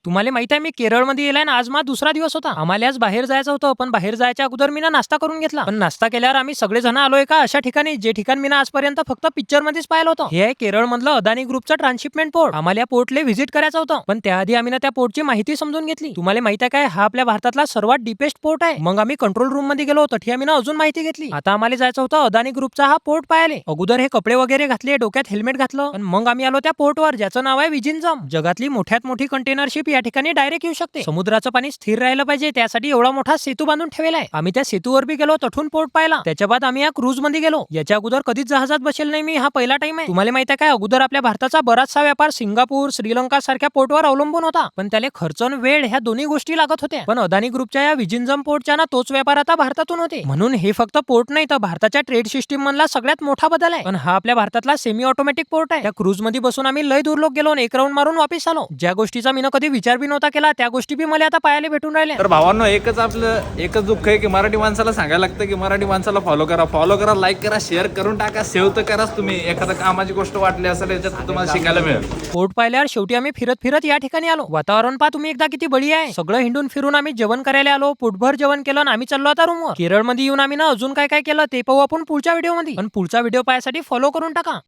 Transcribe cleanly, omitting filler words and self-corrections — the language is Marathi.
तुम्हाला माहित आहे मी केरळमध्ये गेलाय ना, आज माझा दुसरा दिवस होता. आम्हाला आज बाहेर जायचं होतं, पण बाहेर जायच्या अगोदर मी ना नाश्ता करून घेतला. पण नाश्ता केल्यावर आम्ही सगळेजण आलोय का अशा ठिकाणी, जे ठिकाण मी ना आजपर्यंत फक्त पिक्चर मध्येच पाहिलं होतं. हे आहे केरळ मधलं अदानी ग्रुपचं ट्रान्सशिपमेंट पोर्ट. आम्हाला या पोर्टले व्हिजिट करायचं होतं, पण त्याआधी आम्ही ना त्या पोर्टची माहिती समजून घेतली. तुम्हाला माहित आहे काय, हा आपल्या भारतातला सर्वात डीपेस्ट पोर्ट आहे. मग आम्ही कंट्रोल रूम मध्ये गेलो, तठी आम्ही ना अजून माहिती घेतली. आता आम्हाला जायचं होतं अदानी ग्रुपचा हा पोर्ट पाहायला. अगोदर हे कपडे वगैरे घातले, डोक्यात हेल्मेट घातलं, आणि मग आम्ही आलो त्या पोर्टवर, ज्याचं नाव आहे विजिंजम. जगातली मोठ्यात मोठी कंटेनर शिप या ठिकाणी डायरेक्ट येऊ शकते. समुद्राचं पाणी स्थिर राहिलं पाहिजे, त्यासाठी एवढा मोठा सेतू बांधून ठेवला आहे. आम्ही त्या सेतूवर बी गेलो, तठून पोर्ट पाहिला. त्याच्या बाद आम्ही या क्रूज मध्ये गेलो. याच्या अगोदर कधीच जहाजात बसेल नाही मी, हा पहिला टाइम आहे. तुम्हाला माहित आहे काय, अगोदर आपल्या भारताचा बराचसा व्यापार सिंगापूर, श्रीलंका सारख्या पोर्टवर अवलंबून होता, पण त्याला खर्च आणि वेळ ह्या दोन्ही गोष्टी लागत होत्या. पण अदानी ग्रुपच्या या विजिंजम पोर्टच्या ना तोच व्यापार आता भारतातून होते. म्हणून हे फक्त पोर्ट नाही, तर भारताच्या ट्रेड सिस्टीम मधला सगळ्यात मोठा बदल आहे. पण हा आपल्या भारतातला सेमी ऑटोमॅटिक पोर्ट आहे. त्या क्रूज मध्ये बसून आम्ही लय दूर लोक गेलो आणि एक राऊंड मारून वापस आलो. ज्या गोष्टीचा मी कधी विचार बी नव्हता केला, त्या गोष्टी बी मला आता पाहायला भेटून राहिल्या. तर भावांनो, एकच दुःख आहे की मराठी माणसाला सांगायला लागतं की मराठी माणसाला फॉलो करा, लाईक करा, शेअर करून टाका, सेव्ह तर कराच. तुम्ही एखादा कामाची गोष्ट वाटली असेल याच्यात तुम्हाला शिकायला मिळेल. पोर्ट पाहिल्यावर शेवटी आम्ही फिरत फिरत या ठिकाणी आलो. वातावरण पहा तुम्ही एकदा किती बढिया आहे. सगळं हिंडून फिरून आम्ही जेवण करायला आलो, पोटभर जेवण केलं आणि आम्ही चाललो आता रूमवर. केरळमध्ये येऊन आम्ही ना अजून काय काय केलं ते पाहू आपण पुढच्या व्हिडिओ मध्ये. पण पुढचा व्हिडिओ पाहण्यासाठी फॉलो करून टाका.